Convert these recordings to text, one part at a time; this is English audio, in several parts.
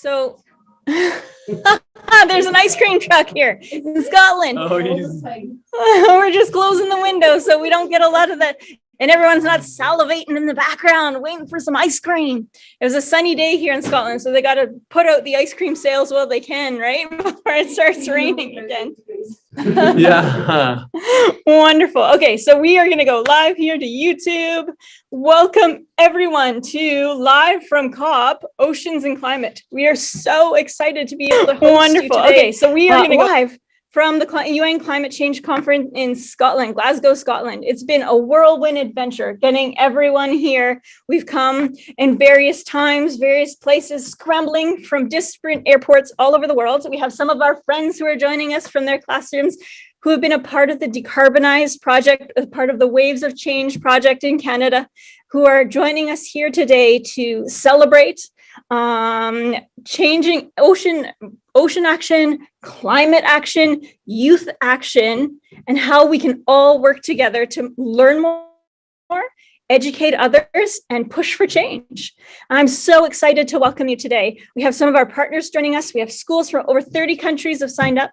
So there's an ice cream truck here in Scotland. We're just closing the window so we don't get a lot of that. And everyone's not salivating in the background, waiting for some ice cream. It was a sunny day here in Scotland, so they got to put out the ice cream sales while they can, right? Before it starts raining again. Yeah. Wonderful. Okay, so we are going to go live here to YouTube. Welcome everyone to Live from COP, Oceans and Climate. We are so excited to be able to host you today. Okay, so we are going to go live from the UN Climate Change Conference in Scotland, Glasgow, Scotland. It's been a whirlwind adventure getting everyone here. We've come in various times, various places, scrambling from different airports all over the world. We have some of our friends who are joining us from their classrooms who have been a part of the Decarbonize project, a part of the Waves of Change project in Canada, who are joining us here today to celebrate changing ocean action, climate action, youth action, and how we can all work together to learn more, educate others, and push for change. I'm so excited to welcome you today. We have some of our partners joining us. We have schools from over 30 countries have signed up.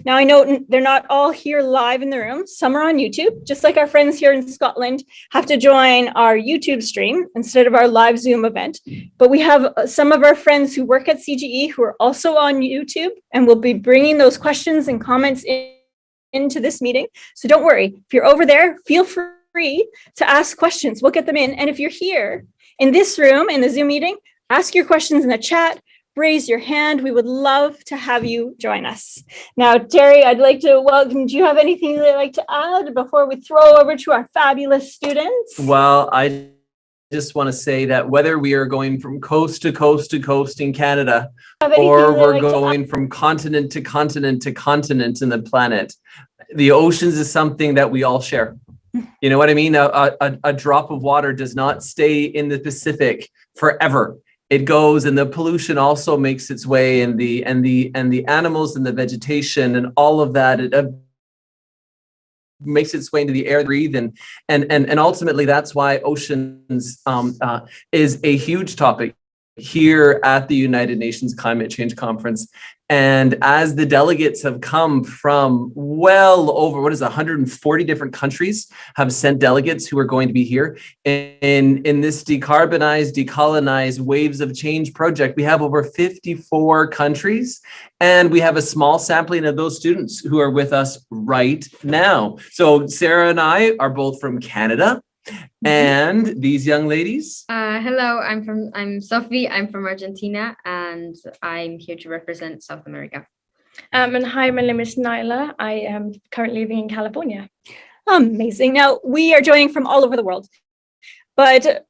Now, I know they're not all here live in the room. Some are on YouTube, just like our friends here in Scotland have to join our YouTube stream instead of our live Zoom event. But we have some of our friends who work at CGE who are also on YouTube, and we'll be bringing those questions and comments into this meeting. So don't worry, if you're over there, feel free to ask questions. We'll get them in. And if you're here in this room, in the Zoom meeting, ask your questions in the chat, raise your hand. We would love to have you join us. Now, Terry, I'd like to welcome, do you have anything you'd like to add before we throw over to our fabulous students? Well, I just want to say that whether we are going from coast to coast to coast in Canada, or we're going from continent to continent to continent in the planet, the oceans is something that we all share. You know what I mean? A drop of water does not stay in the Pacific forever. It goes, and the pollution also makes its way, and the animals and the vegetation and all of that, it makes its way into the air, breathe, and ultimately that's why oceans is a huge topic here at the United Nations Climate Change Conference. And as the delegates have come from well over, 140 different countries have sent delegates who are going to be here in this decolonize Waves of Change project. We have over 54 countries, and we have a small sampling of those students who are with us right now. So Sarah and I are both from Canada. And these young ladies? Hello, I'm Sophie. I'm from Argentina, and I'm here to represent South America. And hi, my name is Nyla. I am currently living in California. Amazing. Now, we are joining from all over the world. But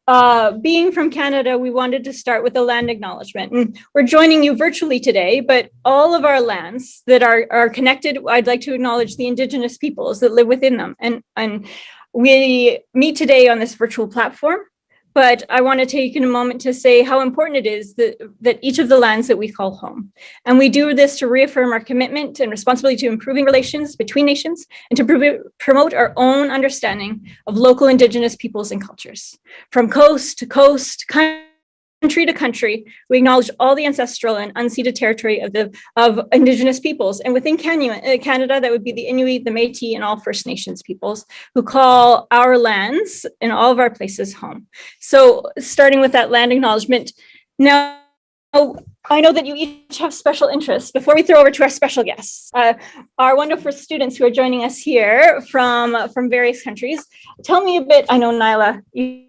being from Canada, we wanted to start with a land acknowledgement. And we're joining you virtually today, but all of our lands that are connected, I'd like to acknowledge the Indigenous peoples that live within them. And we meet today on this virtual platform, but I want to take a moment to say how important it is that each of the lands that we call home. And we do this to reaffirm our commitment and responsibility to improving relations between nations and to promote our own understanding of local Indigenous peoples and cultures. From coast to coast, country to country, we acknowledge all the ancestral and unceded territory of Indigenous peoples. And within Canada, that would be the Inuit, the Métis, and all First Nations peoples who call our lands and all of our places home. So starting with that land acknowledgement, now I know that you each have special interests. Before we throw over to our special guests, our wonderful students who are joining us here from various countries, tell me a bit. I know, Nyla, you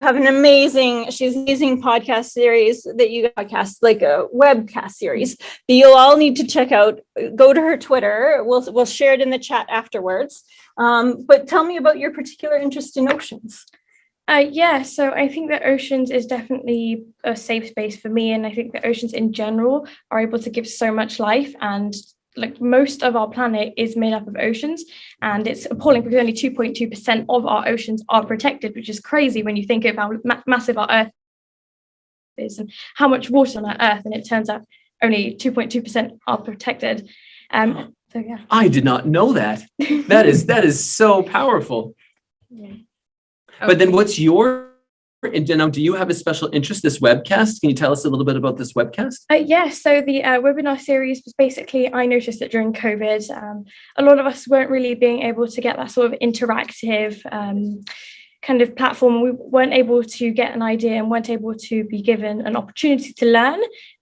have an amazing podcast series that you podcast, like a webcast series that you'll all need to check out. Go to her Twitter. We'll share it in the chat afterwards. But tell me about your particular interest in oceans. So I think that oceans is definitely a safe space for me. And I think that oceans in general are able to give so much life, and like most of our planet is made up of oceans, and it's appalling because only 2.2% of our oceans are protected, which is crazy when you think of how massive our Earth is and how much water on our Earth, and it turns out only 2.2% are protected. So yeah. I did not know that. That is so powerful. Yeah. But then what's your And now, do you have a special interest, this webcast? Can you tell us a little bit about this webcast? Yes, so the webinar series was basically, I noticed that during COVID, a lot of us weren't really being able to get that sort of interactive kind of platform. We weren't able to get an idea and weren't able to be given an opportunity to learn.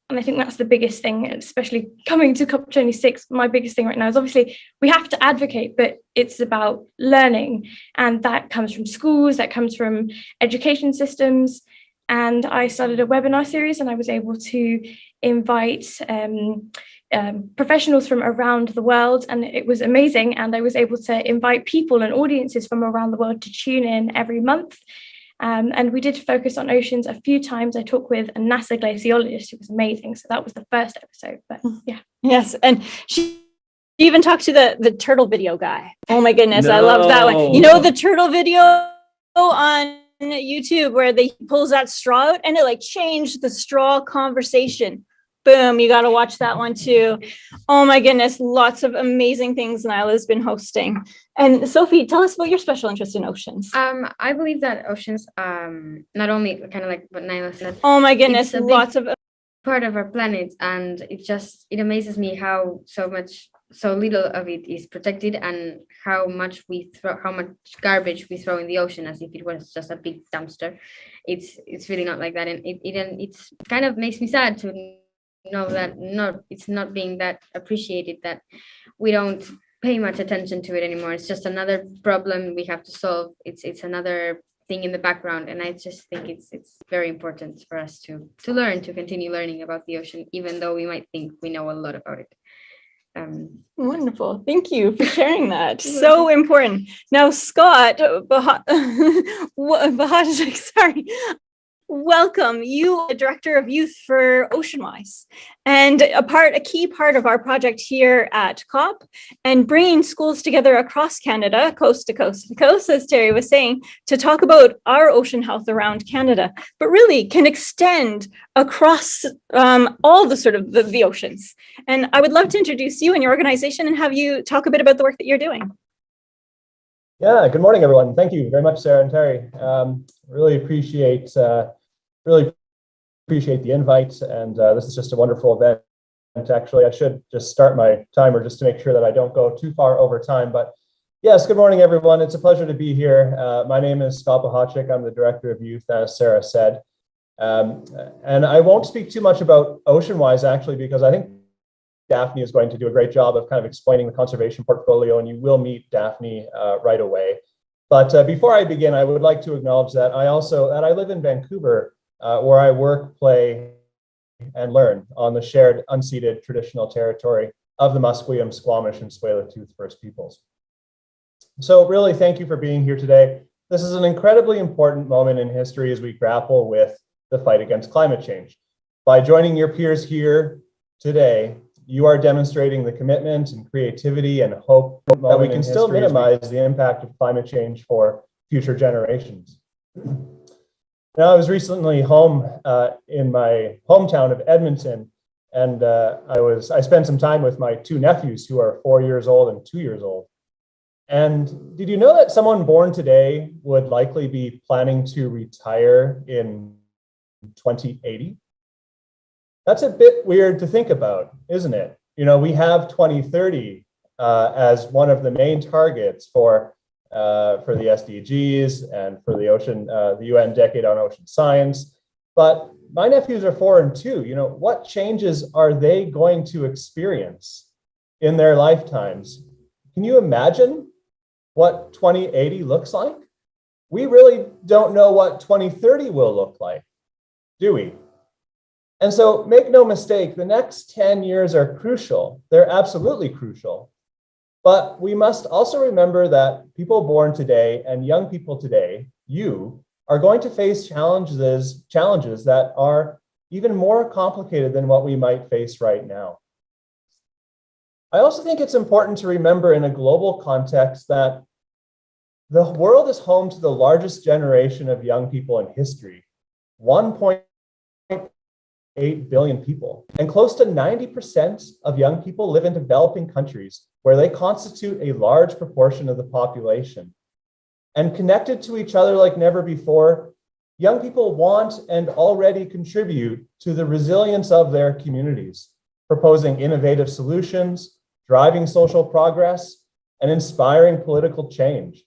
And I think that's the biggest thing, especially coming to COP26. My biggest thing right now is obviously we have to advocate, but it's about learning. And that comes from schools, that comes from education systems. And I started a webinar series and I was able to invite professionals from around the world, and it was amazing. And I was able to invite people and audiences from around the world to tune in every month. And we did focus on oceans a few times. I talked with a NASA glaciologist who was amazing. So that was the first episode, but yeah. Yes, and she even talked to the turtle video guy. Oh my goodness, I loved that one. You know the turtle video on YouTube where they pulls that straw out and it like changed the straw conversation. Boom, you got to watch that one too. Oh my goodness, lots of amazing things Nyla's been hosting. And Sophie, tell us about your special interest in oceans. I believe that oceans, not only kind of like what Nyla said. Oh my goodness, lots of part of our planet, and it amazes me how so little of it is protected, and how much garbage we throw in the ocean as if it was just a big dumpster. It's really not like that, and it's kind of makes me sad to know that it's not being that appreciated, that we don't pay much attention to it anymore. It's just another problem we have to solve. It's another thing in the background, and I just think it's very important for us to continue learning about the ocean, even though we might think we know a lot about it. Wonderful. Thank you for sharing that. So important. Now, Scott, sorry. Welcome. You are the Director of Youth for OceanWise, and a key part of our project here at COP, and bringing schools together across Canada, coast to coast to coast, as Terry was saying, to talk about our ocean health around Canada, but really can extend across all the sort of the oceans. And I would love to introduce you and your organization and have you talk a bit about the work that you're doing. Yeah, good morning, everyone. Thank you very much, Sarah and Terry. Really appreciate the invite, and this is just a wonderful event. Actually, I should just start my timer just to make sure that I don't go too far over time. But yes, good morning, everyone. It's a pleasure to be here. My name is Scott Bohachik. I'm the Director of Youth, as Sarah said. And I won't speak too much about OceanWise, actually, because I think Daphne is going to do a great job of kind of explaining the conservation portfolio, and you will meet Daphne right away. But before I begin, I would like to acknowledge that I live in Vancouver, where I work, play, and learn on the shared unceded traditional territory of the Musqueam, Squamish, and Tsleil-Waututh First Peoples. So really, thank you for being here today. This is an incredibly important moment in history as we grapple with the fight against climate change. By joining your peers here today, you are demonstrating the commitment and creativity and hope that we can still minimize the impact of climate change for future generations. Now, I was recently home in my hometown of Edmonton, and I spent some time with my two nephews who are 4 years old and 2 years old. And did you know that someone born today would likely be planning to retire in 2080? That's a bit weird to think about, isn't it? You know, we have 2030 as one of the main targets for the SDGs and for the UN Decade on Ocean Science. But my nephews are 4 and 2. You know, what changes are they going to experience in their lifetimes? Can you imagine what 2080 looks like? We really don't know what 2030 will look like, do we? And so make no mistake, the next 10 years are crucial. They're absolutely crucial. But we must also remember that people born today and young people today, you, are going to face challenges that are even more complicated than what we might face right now. I also think it's important to remember in a global context that the world is home to the largest generation of young people in history, 1.8 billion people. And close to 90% of young people live in developing countries where they constitute a large proportion of the population. And connected to each other like never before, young people want and already contribute to the resilience of their communities, proposing innovative solutions, driving social progress, and inspiring political change.